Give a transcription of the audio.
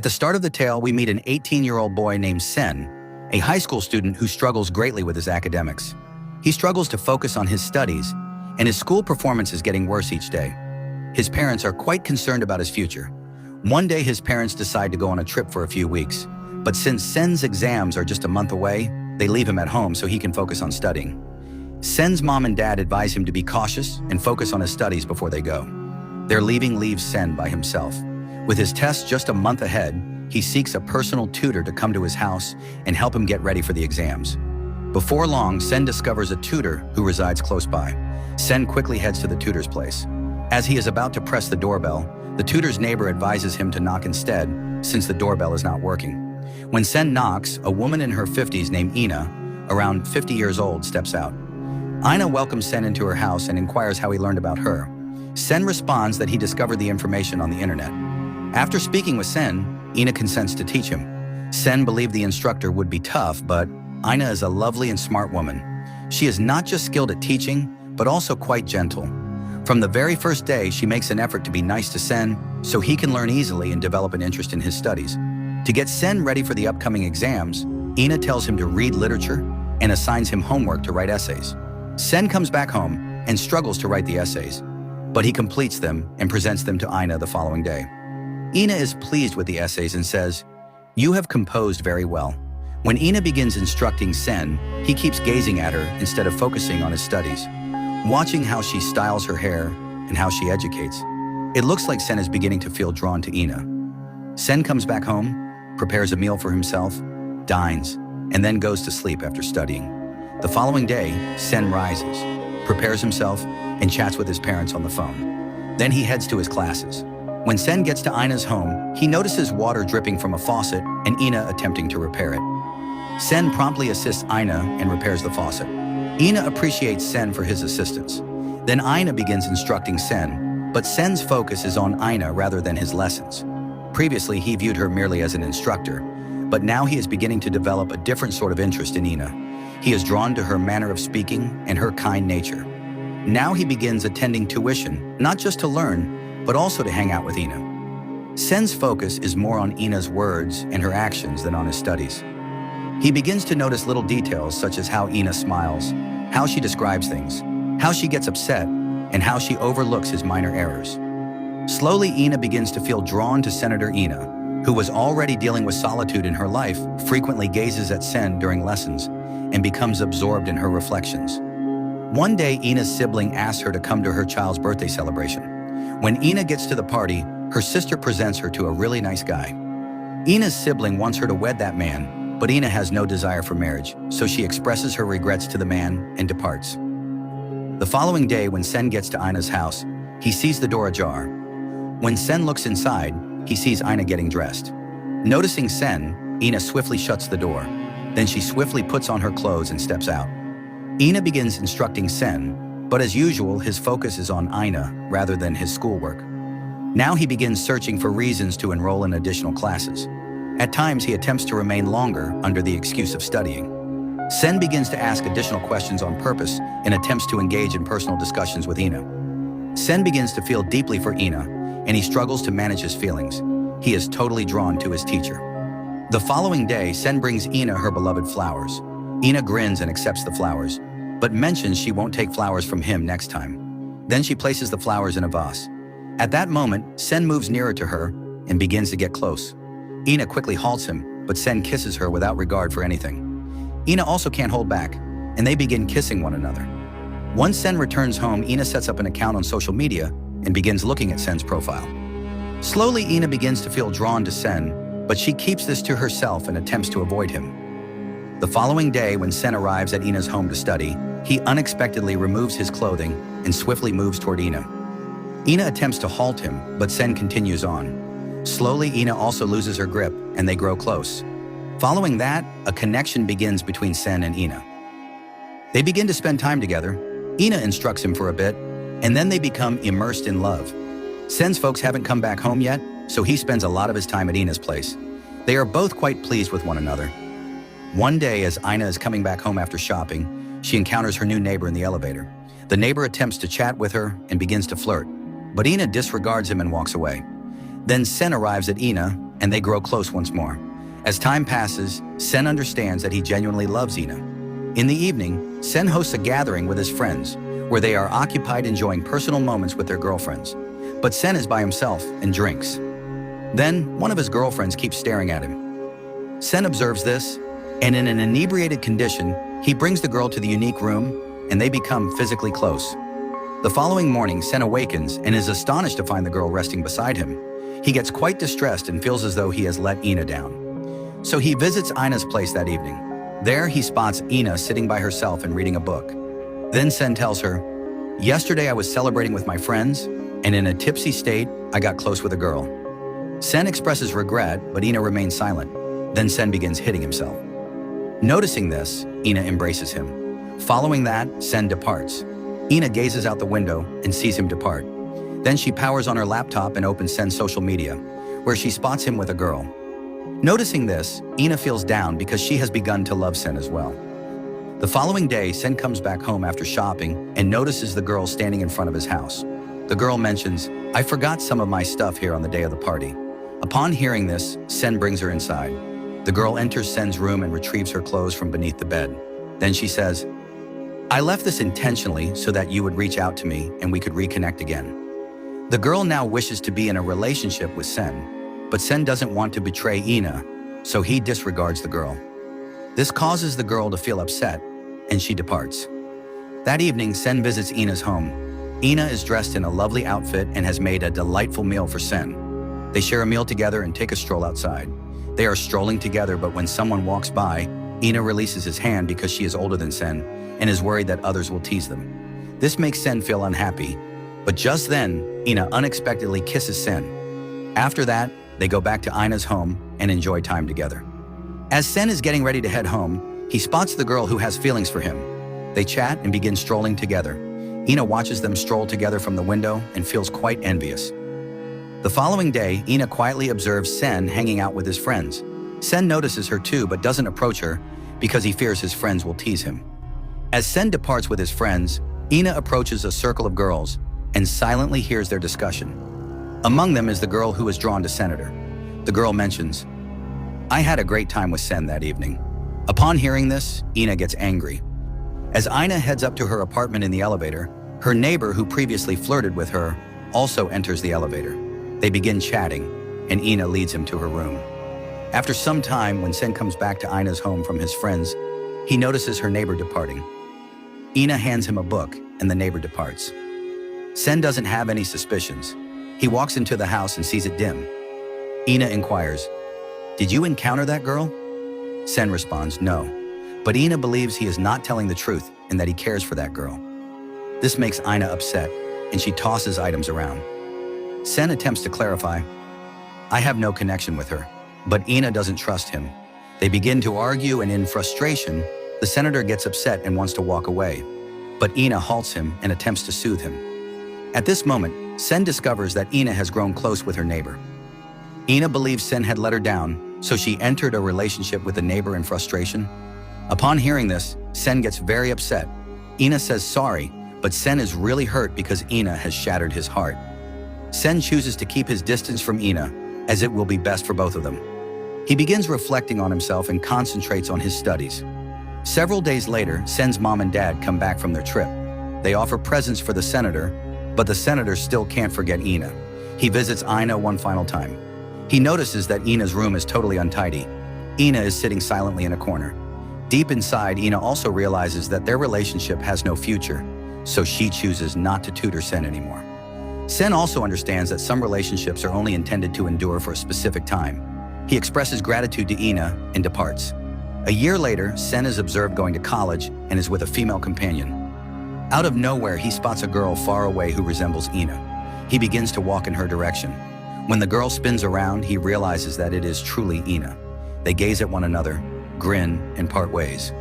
the start of the tale, we meet an 18-year-old boy named Sen, a high school student who struggles greatly with his academics. He struggles to focus on his studies, and his school performance is getting worse each day. His parents are quite concerned about his future. One day, his parents decide to go on a trip for a few weeks, but since Sen's exams are just a month away, they leave him at home so he can focus on studying. Sen's mom and dad advise him to be cautious and focus on his studies before they go. Their leaving leaves Sen by himself. With his tests just a month ahead, he seeks a personal tutor to come to his house and help him get ready for the exams. Before long, Sen discovers a tutor who resides close by. Sen quickly heads to the tutor's place. As he is about to press the doorbell, the tutor's neighbor advises him to knock instead, since the doorbell is not working. When Sen knocks, a woman in her 50s named Ina, around 50 years old, steps out. Ina welcomes Sen into her house and inquires how he learned about her. Sen responds that he discovered the information on the internet. After speaking with Sen, Ina consents to teach him. Sen believed the instructor would be tough, but Ina is a lovely and smart woman. She is not just skilled at teaching, but also quite gentle. From the very first day, she makes an effort to be nice to Sen so he can learn easily and develop an interest in his studies. To get Sen ready for the upcoming exams, Ina tells him to read literature and assigns him homework to write essays. Sen comes back home and struggles to write the essays, but he completes them and presents them to Ina the following day. Ina is pleased with the essays and says, "You have composed very well." When Ina begins instructing Sen, he keeps gazing at her instead of focusing on his studies. Watching how she styles her hair and how she educates, it looks like Sen is beginning to feel drawn to Ina. Sen comes back home, prepares a meal for himself, dines, and then goes to sleep after studying. The following day, Sen rises, prepares himself, and chats with his parents on the phone. Then he heads to his classes. When Sen gets to Ina's home, he notices water dripping from a faucet and Ina attempting to repair it. Sen promptly assists Ina and repairs the faucet. Ina appreciates Sen for his assistance. Then Ina begins instructing Sen, but Sen's focus is on Ina rather than his lessons. Previously, he viewed her merely as an instructor, but now he is beginning to develop a different sort of interest in Ina. He is drawn to her manner of speaking and her kind nature. Now he begins attending tuition, not just to learn, but also to hang out with Ina. Sen's focus is more on Ina's words and her actions than on his studies. He begins to notice little details such as how Ina smiles, how she describes things, how she gets upset, and how she overlooks his minor errors. Slowly, Ina begins to feel drawn to Senator Ina, who was already dealing with solitude in her life, frequently gazes at Sen during lessons, and becomes absorbed in her reflections. One day, Ina's sibling asks her to come to her child's birthday celebration. When Ina gets to the party, her sister presents her to a really nice guy. Ina's sibling wants her to wed that man, but Ina has no desire for marriage, so she expresses her regrets to the man and departs. The following day, when Sen gets to Ina's house, he sees the door ajar. When Sen looks inside, he sees Ina getting dressed. Noticing Sen, Ina swiftly shuts the door. Then she swiftly puts on her clothes and steps out. Ina begins instructing Sen, but as usual, his focus is on Ina rather than his schoolwork. Now he begins searching for reasons to enroll in additional classes. At times, he attempts to remain longer under the excuse of studying. Sen begins to ask additional questions on purpose and attempts to engage in personal discussions with Ina. Sen begins to feel deeply for Ina, and he struggles to manage his feelings. He is totally drawn to his teacher. The following day, Sen brings Ina her beloved flowers. Ina grins and accepts the flowers, but mentions she won't take flowers from him next time. Then she places the flowers in a vase. At that moment, Sen moves nearer to her and begins to get close. Ina quickly halts him, but Sen kisses her without regard for anything. Ina also can't hold back, and they begin kissing one another. Once Sen returns home, Ina sets up an account on social media and begins looking at Sen's profile. Slowly, Ina begins to feel drawn to Sen, but she keeps this to herself and attempts to avoid him. The following day, when Sen arrives at Ina's home to study, he unexpectedly removes his clothing and swiftly moves toward Ina. Ina attempts to halt him, but Sen continues on. Slowly, Ina also loses her grip, and they grow close. Following that, a connection begins between Sen and Ina. They begin to spend time together. Ina instructs him for a bit, and then they become immersed in love. Sen's folks haven't come back home yet, so he spends a lot of his time at Ina's place. They are both quite pleased with one another. One day, as Ina is coming back home after shopping, she encounters her new neighbor in the elevator. The neighbor attempts to chat with her and begins to flirt, but Ina disregards him and walks away. Then Sen arrives at Ina and they grow close once more. As time passes, Sen understands that he genuinely loves Ina. In the evening, Sen hosts a gathering with his friends, where they are occupied enjoying personal moments with their girlfriends. But Sen is by himself and drinks. Then, one of his girlfriends keeps staring at him. Sen observes this, and in an inebriated condition, he brings the girl to the unique room, and they become physically close. The following morning, Sen awakens and is astonished to find the girl resting beside him. He gets quite distressed and feels as though he has let Ina down. So he visits Ina's place that evening. There, he spots Ina sitting by herself and reading a book. Then Sen tells her, "Yesterday I was celebrating with my friends, and in a tipsy state, I got close with a girl." Sen expresses regret, but Ina remains silent. Then Sen begins hitting himself. Noticing this, Ina embraces him. Following that, Sen departs. Ina gazes out the window and sees him depart. Then she powers on her laptop and opens Sen's social media, where she spots him with a girl. Noticing this, Ina feels down because she has begun to love Sen as well. The following day, Sen comes back home after shopping and notices the girl standing in front of his house. The girl mentions, "I forgot some of my stuff here on the day of the party." Upon hearing this, Sen brings her inside. The girl enters Sen's room and retrieves her clothes from beneath the bed. Then she says, "I left this intentionally so that you would reach out to me and we could reconnect again." The girl now wishes to be in a relationship with Sen, but Sen doesn't want to betray Ina, so he disregards the girl. This causes the girl to feel upset, and she departs. That evening, Sen visits Ina's home. Ina is dressed in a lovely outfit and has made a delightful meal for Sen. They share a meal together and take a stroll outside. They are strolling together, but when someone walks by, Ina releases his hand because she is older than Sen and is worried that others will tease them. This makes Sen feel unhappy, but just then, Ina unexpectedly kisses Sen. After that, they go back to Ina's home and enjoy time together. As Sen is getting ready to head home, he spots the girl who has feelings for him. They chat and begin strolling together. Ina watches them stroll together from the window and feels quite envious. The following day, Ina quietly observes Sen hanging out with his friends. Sen notices her too, but doesn't approach her because he fears his friends will tease him. As Sen departs with his friends, Ina approaches a circle of girls and silently hears their discussion. Among them is the girl who is drawn to Senator. The girl mentions, "I had a great time with Sen that evening." Upon hearing this, Ina gets angry. As Ina heads up to her apartment in the elevator, her neighbor who previously flirted with her also enters the elevator. They begin chatting, and Ina leads him to her room. After some time, when Sen comes back to Ina's home from his friends, he notices her neighbor departing. Ina hands him a book, and the neighbor departs. Sen doesn't have any suspicions. He walks into the house and sees it dim. Ina inquires, "Did you encounter that girl?" Sen responds, "No," but Ina believes he is not telling the truth and that he cares for that girl. This makes Ina upset, and she tosses items around. Sen attempts to clarify, "I have no connection with her," but Ina doesn't trust him. They begin to argue, and in frustration, the senator gets upset and wants to walk away, but Ina halts him and attempts to soothe him. At this moment, Sen discovers that Ina has grown close with her neighbor. Ina believes Sen had let her down, so she entered a relationship with the neighbor in frustration. Upon hearing this, Sen gets very upset. Ina says sorry, but Sen is really hurt because Ina has shattered his heart. Sen chooses to keep his distance from Ina, as it will be best for both of them. He begins reflecting on himself and concentrates on his studies. Several days later, Sen's mom and dad come back from their trip. They offer presents for the senator, but the senator still can't forget Ina. He visits Ina one final time. He notices that Ina's room is totally untidy. Ina is sitting silently in a corner. Deep inside, Ina also realizes that their relationship has no future, so she chooses not to tutor Sen anymore. Sen also understands that some relationships are only intended to endure for a specific time. He expresses gratitude to Ina and departs. A year later, Sen is observed going to college and is with a female companion. Out of nowhere, he spots a girl far away who resembles Ina. He begins to walk in her direction. When the girl spins around, he realizes that it is truly Ina. They gaze at one another, grin, and part ways.